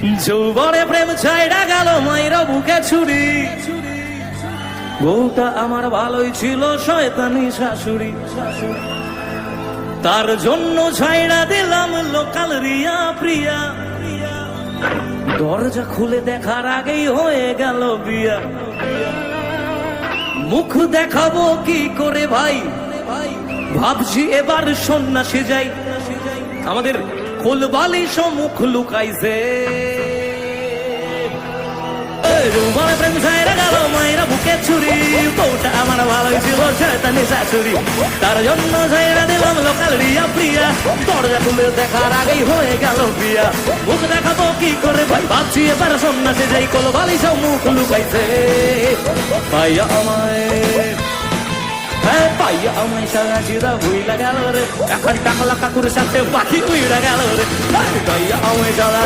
যৌবনে প্রেম ছাইড়া গেল মাইরা বুকে ছুরি, বউটা আমার ভালোই ছিল শয়তানি শাশুড়ি, তার জন্য ছাইড়া দিলাম লোকাল রিয়া প্রিয়া, দরজা খুলে দেখার আগেই হয়ে গেল বিয়া। মুখ দেখাবো কি করে ভাই, ভাবছি এবার সন্ন্যাসী যাই, আমাদের কোলবালি মুখ লুকাইছে। যৌবনে প্রেম ছাইড়া গেল মাইরা বুকে ছুরি, বউটা আমার ভালোই ছিল শয়তানি শাশুড়ি, তার জন্য ছাইড়া দিলাম লোকাল রিয়া প্রিয়া, দরজা খুলে দেখার আগেই হয়ে গেল বিয়া। মুখ দেখাবো কি করে ভাই, ভাবছি এবার সন্ন্যাসী যাই, কোলবালি মুখ লুকাইছে। পাইয়া আমায় পাইয়া আমায় সারা জিরা ভুইলা গেল রে, এখন টাকলা কাকুর সাথে পাখি উইড়া গেল রে, পাইয়া আমায় সারা